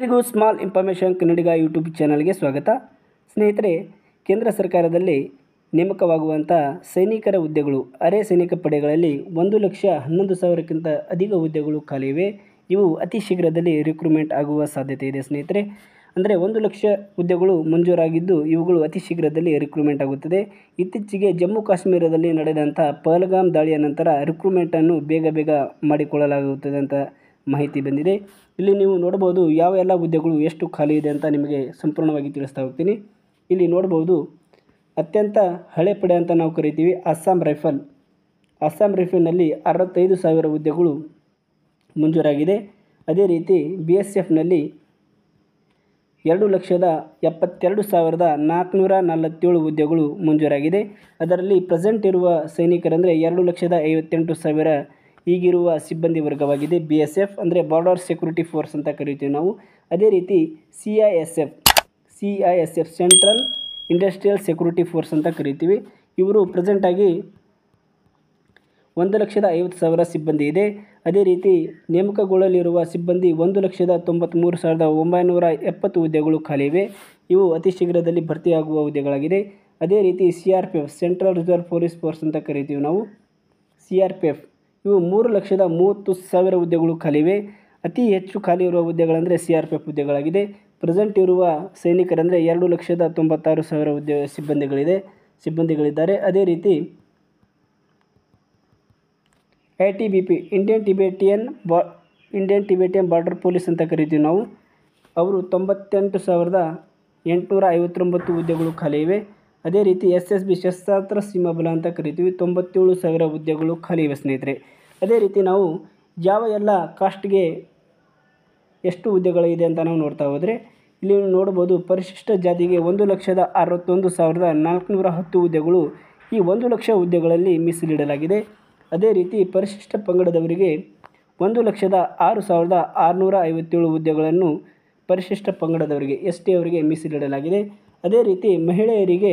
ಎಲ್ಲರಿಗೂ small information ಕನ್ನಡಿಗ YouTube ಚಾನಲ್ಗೆ ಸ್ವಾಗತ. ಸ್ನೇಹಿತರೆ, ಕೇಂದ್ರ ಸರ್ಕಾರದಲ್ಲಿ ನೇಮಕವಾಗುವಂಥ ಸೈನಿಕರ ಹುದ್ದೆಗಳು ಅರೆ ಸೈನಿಕ ಪಡೆಗಳಲ್ಲಿ 1,11,000ಕ್ಕಿಂತ ಅಧಿಕ ಹುದ್ದೆಗಳು ಖಾಲಿ ಇವೆ. ಇವು ಅತಿ ಶೀಘ್ರದಲ್ಲಿ ರಿಕ್ರೂಟ್ಮೆಂಟ್ ಆಗುವ ಸಾಧ್ಯತೆ ಇದೆ ಸ್ನೇಹಿತರೆ. ಅಂದರೆ 1,00,000 ಹುದ್ದೆಗಳು ಮಂಜೂರಾಗಿದ್ದು ಇವುಗಳು ಅತಿ ಶೀಘ್ರದಲ್ಲಿ ರಿಕ್ರೂಟ್ಮೆಂಟ್ ಆಗುತ್ತದೆ. ಇತ್ತೀಚೆಗೆ ಜಮ್ಮು ಕಾಶ್ಮೀರದಲ್ಲಿ ನಡೆದಂಥ ಪಹಲ್ಗಾಮ್ ದಾಳಿಯ ನಂತರ ರಿಕ್ರೂಟ್ಮೆಂಟನ್ನು ಬೇಗ ಮಾಡಿಕೊಳ್ಳಲಾಗುತ್ತದೆ ಅಂತ ಮಾಹಿತಿ ಬಂದಿದೆ. ಇಲ್ಲಿ ನೀವು ನೋಡಬಹುದು ಯಾವ ಎಲ್ಲ ಹುದ್ದೆಗಳು ಎಷ್ಟು ಖಾಲಿ ಇದೆ ಅಂತ ನಿಮಗೆ ಸಂಪೂರ್ಣವಾಗಿ ತಿಳಿಸ್ತಾ ಹೋಗ್ತೀನಿ. ಇಲ್ಲಿ ನೋಡಬಹುದು ಅತ್ಯಂತ ಹಳೆ ಪಡೆ ಅಂತ ನಾವು ಕರಿತೀವಿ ಅಸ್ಸಾಂ ರೈಫಲ್ನಲ್ಲಿ 65,000 ಹುದ್ದೆಗಳು ಮಂಜೂರಾಗಿದೆ. ಅದೇ ರೀತಿ BSFನಲ್ಲಿ 2,72,447 ಹುದ್ದೆಗಳು ಮಂಜೂರಾಗಿದೆ. ಅದರಲ್ಲಿ ಪ್ರೆಸೆಂಟ್ ಇರುವ ಸೈನಿಕರಂದರೆ 2,58,000 ಈಗಿರುವ ಸಿಬ್ಬಂದಿ ವರ್ಗವಾಗಿದೆ. BSF ಅಂದರೆ ಬಾರ್ಡರ್ ಸೆಕ್ಯೂರಿಟಿ ಫೋರ್ಸ್ ಅಂತ ಕರಿತೀವಿ ನಾವು. ಅದೇ ರೀತಿ CISF central industrial security force ಅಂತ ಕರಿತೀವಿ. ಇವರು ಪ್ರೆಸೆಂಟಾಗಿ 1,50,000 ಸಿಬ್ಬಂದಿ ಇದೆ. ಅದೇ ರೀತಿ ನೇಮಕಗೊಳ್ಳಲಿರುವ ಸಿಬ್ಬಂದಿ 1,93,970 ಹುದ್ದೆಗಳು ಖಾಲಿ ಇವೆ. ಇವು ಅತಿ ಶೀಘ್ರದಲ್ಲಿ ಭರ್ತಿಯಾಗುವ ಹುದ್ದೆಗಳಾಗಿದೆ. ಅದೇ ರೀತಿ CRPF central reserve police force ಅಂತ ಕರಿತೀವಿ ನಾವು. CRPF ಇವು 3,30,000 ಹುದ್ದೆಗಳು ಖಾಲಿವೆ. ಅತಿ ಹೆಚ್ಚು ಖಾಲಿ ಇರುವ ಹುದ್ದೆಗಳಂದರೆ CRPF ಹುದ್ದೆಗಳಾಗಿದೆ. ಪ್ರೆಸೆಂಟ್ ಇರುವ ಸೈನಿಕರಂದರೆ 2,96,000 ಸಿಬ್ಬಂದಿಗಳಿದ್ದಾರೆ. ಅದೇ ರೀತಿ ITBP Indian Tibetan border police ಅಂತ ಕರಿತೀವಿ ನಾವು. ಅವರು 98,859 ಹುದ್ದೆಗಳು ಖಾಲಿ ಇವೆ. ಅದೇ ರೀತಿ SSB ಸಶಸ್ತ್ರ ಸೀಮಾ ಬಲ ಅಂತ ಕರಿತೀವಿ. 97,000 ಹುದ್ದೆಗಳು ಖಾಲಿ ಇವೆ ಸ್ನೇಹಿತರೆ. ಅದೇ ರೀತಿ ನಾವು ಯಾವ ಎಲ್ಲ ಕಾಸ್ಟ್ಗೆ ಎಷ್ಟು ಹುದ್ದೆಗಳಿದೆ ಅಂತ ನಾವು ನೋಡ್ತಾ ಹೋದರೆ ಇಲ್ಲಿ ನೋಡ್ಬೋದು. ಪರಿಶಿಷ್ಟ ಜಾತಿಗೆ 1,61,410 ಹುದ್ದೆಗಳು ಈ 1,00,000 ಹುದ್ದೆಗಳಲ್ಲಿ ಮೀಸಲಿಡಲಾಗಿದೆ. ಅದೇ ರೀತಿ ಪರಿಶಿಷ್ಟ ಪಂಗಡದವರಿಗೆ 1,06,657 ಹುದ್ದೆಗಳನ್ನು ಪರಿಶಿಷ್ಟ ಪಂಗಡದವರಿಗೆ ST ಅವರಿಗೆ ಮೀಸಲಿಡಲಾಗಿದೆ. ಅದೇ ರೀತಿ ಮಹಿಳೆಯರಿಗೆ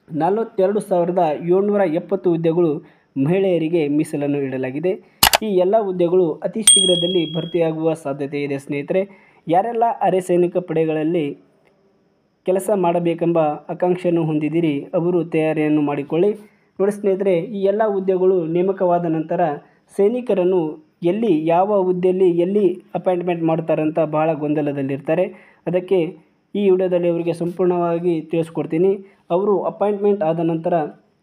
42,770 ಹುದ್ದೆಗಳು ಮಹಿಳೆಯರಿಗೆ ಮೀಸಲನ್ನು ಇಡಲಾಗಿದೆ. ಈ ಎಲ್ಲ ಹುದ್ದೆಗಳು ಅತಿ ಶೀಘ್ರದಲ್ಲಿ ಭರ್ತಿಯಾಗುವ ಸಾಧ್ಯತೆ ಇದೆ ಸ್ನೇಹಿತರೆ. ಯಾರೆಲ್ಲ ಅರೆ ಸೈನಿಕ ಪಡೆಗಳಲ್ಲಿ ಕೆಲಸ ಮಾಡಬೇಕೆಂಬ ಆಕಾಂಕ್ಷೆಯನ್ನು ಹೊಂದಿದ್ದೀರಿ ಅವರು ತಯಾರಿಯನ್ನು ಮಾಡಿಕೊಳ್ಳಿ. ನೋಡಿ ಸ್ನೇಹಿತರೆ, ಈ ಎಲ್ಲ ಹುದ್ದೆಗಳು ನೇಮಕವಾದ ನಂತರ ಸೈನಿಕರನ್ನು ಯಾವ ಹುದ್ದೆಯಲ್ಲಿ ಎಲ್ಲಿ ಅಪಾಯಿಂಟ್ಮೆಂಟ್ ಮಾಡ್ತಾರೆ ಅಂತ ಬಹಳ ಗೊಂದಲದಲ್ಲಿರ್ತಾರೆ. ಅದಕ್ಕೆ ಈ ವಿಡಿಯೋದಲ್ಲಿ ಅವರಿಗೆ ಸಂಪೂರ್ಣವಾಗಿ ತಿಳಿಸ್ಕೊಡ್ತೀನಿ. ಅವರು ಅಪಾಯಿಂಟ್ಮೆಂಟ್ ಆದ ನಂತರ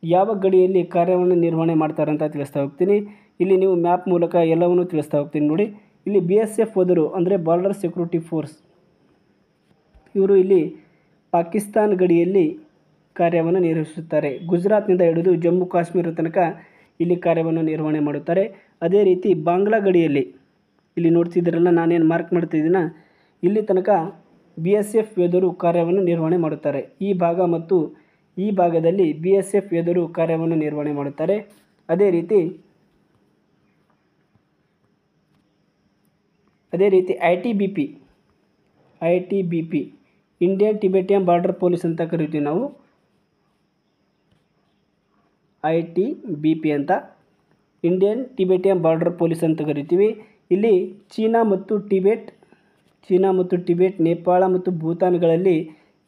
ಯಾವ ಗಡಿಯಲ್ಲಿ ಕಾರ್ಯವನ್ನು ನಿರ್ವಹಣೆ ಮಾಡ್ತಾರೆ ಅಂತ ತಿಳಿಸ್ತಾ ಹೋಗ್ತೀನಿ. ಇಲ್ಲಿ ನೀವು ಮ್ಯಾಪ್ ಮೂಲಕ ಎಲ್ಲವನ್ನೂ ತಿಳಿಸ್ತಾ ಹೋಗ್ತೀನಿ. ನೋಡಿ, ಇಲ್ಲಿ BSF ಹೋದರು ಅಂದರೆ ಬಾರ್ಡರ್ ಸೆಕ್ಯೂರಿಟಿ ಫೋರ್ಸ್. ಇವರು ಇಲ್ಲಿ ಪಾಕಿಸ್ತಾನ್ ಗಡಿಯಲ್ಲಿ ಕಾರ್ಯವನ್ನು ನಿರ್ವಹಿಸುತ್ತಾರೆ. ಗುಜರಾತ್ನಿಂದ ಹಿಡಿದು ಜಮ್ಮು ಕಾಶ್ಮೀರ ತನಕ ಇಲ್ಲಿ ಕಾರ್ಯವನ್ನು ನಿರ್ವಹಣೆ ಮಾಡುತ್ತಾರೆ. ಅದೇ ರೀತಿ ಬಾಂಗ್ಲಾ ಗಡಿಯಲ್ಲಿ ಇಲ್ಲಿ ನೋಡ್ತಿದ್ದೀರಲ್ಲ, ನಾನೇನು ಮಾರ್ಕ್ ಮಾಡ್ತಿದ್ದೀನ, ಇಲ್ಲಿ ತನಕ BSF ಯೋಧರು ಕಾರ್ಯವನ್ನು ನಿರ್ವಹಣೆ ಮಾಡುತ್ತಾರೆ. ಈ ಭಾಗ ಮತ್ತು ಈ ಭಾಗದಲ್ಲಿ BSF ಯೋಧರು ಕಾರ್ಯವನ್ನು ನಿರ್ವಹಣೆ ಮಾಡುತ್ತಾರೆ. ಅದೇ ರೀತಿ ITBP Indian Tibetan border police ಅಂತ ಕರಿತೀವಿ ನಾವು. ITBP ಅಂತ ಇಂಡಿಯನ್ ಟಿಬೇಟಿಯನ್ ಬಾರ್ಡರ್ ಪೊಲೀಸ್ ಅಂತ ಕರಿತೀವಿ. ಇಲ್ಲಿ ಚೀನಾ ಮತ್ತು ಟಿಬೇಟ್, ನೇಪಾಳ ಮತ್ತು ಭೂತಾನ್ಗಳಲ್ಲಿ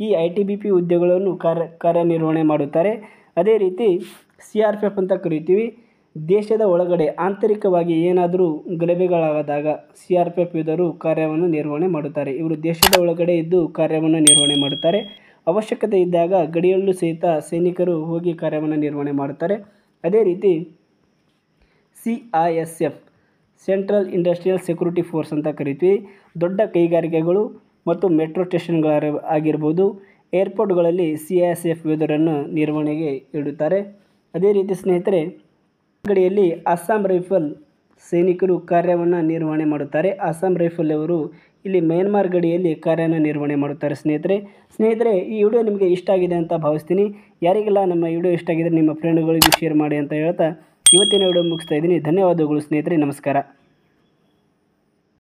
ಈ ITBP ಹುದ್ದೆಗಳನ್ನು ಕಾರ್ಯನಿರ್ವಹಣೆ ಮಾಡುತ್ತಾರೆ. ಅದೇ ರೀತಿ CRPF ಅಂತ ಕರಿತೀವಿ. ದೇಶದ ಒಳಗಡೆ ಆಂತರಿಕವಾಗಿ ಏನಾದರೂ ಗಲಭೆಗಳಾದಾಗ CRPF ಯೋಧರು ಕಾರ್ಯವನ್ನು ನಿರ್ವಹಣೆ ಮಾಡುತ್ತಾರೆ. ಇವರು ದೇಶದ ಒಳಗಡೆ ಇದ್ದು ಕಾರ್ಯವನ್ನು ನಿರ್ವಹಣೆ ಮಾಡುತ್ತಾರೆ. ಅವಶ್ಯಕತೆ ಇದ್ದಾಗ ಗಡಿಯಲ್ಲೂ ಸಹಿತ ಸೈನಿಕರು ಹೋಗಿ ಕಾರ್ಯವನ್ನು ನಿರ್ವಹಣೆ ಮಾಡುತ್ತಾರೆ. ಅದೇ ರೀತಿ CISF central industrial security force ಅಂತ ಕರಿತೀವಿ. ದೊಡ್ಡ ಕೈಗಾರಿಕೆಗಳು ಮತ್ತು ಮೆಟ್ರೋ ಸ್ಟೇಷನ್ಗಳ ಆಗಿರ್ಬೋದು, ಏರ್ಪೋರ್ಟ್ಗಳಲ್ಲಿ CISF ಯೋಧರನ್ನು ನಿರ್ವಹಣೆಗೆ ಇಡುತ್ತಾರೆ. ಅದೇ ರೀತಿ ಸ್ನೇಹಿತರೆ, ಗಡಿಯಲ್ಲಿ ಅಸ್ಸಾಂ ರೈಫಲ್ ಸೈನಿಕರು ಕಾರ್ಯವನ್ನು ನಿರ್ವಹಣೆ ಮಾಡುತ್ತಾರೆ. ಅಸ್ಸಾಂ ರೈಫಲ್ ಅವರು ಇಲ್ಲಿ ಮ್ಯಾನ್ಮಾರ್ ಗಡಿಯಲ್ಲಿ ಕಾರ್ಯವನ್ನು ನಿರ್ವಹಣೆ ಮಾಡುತ್ತಾರೆ. ಸ್ನೇಹಿತರೆ, ಈ ವಿಡಿಯೋ ನಿಮಗೆ ಇಷ್ಟ ಆಗಿದೆ ಅಂತ ಭಾವಿಸ್ತೀನಿ. ಯಾರಿಗೆಲ್ಲ ನಮ್ಮ ವಿಡಿಯೋ ಇಷ್ಟ ಆಗಿದ್ರೆ ನಿಮ್ಮ ಫ್ರೆಂಡ್ಗಳಿಗೂ ಶೇರ್ ಮಾಡಿ ಅಂತ ಹೇಳ್ತಾ ಇವತ್ತಿನ ವಿಡಿಯೋ ಮುಗಿಸ್ತಾ ಇದ್ದೀನಿ. ಧನ್ಯವಾದಗಳು ಸ್ನೇಹಿತರೆ, ನಮಸ್ಕಾರ.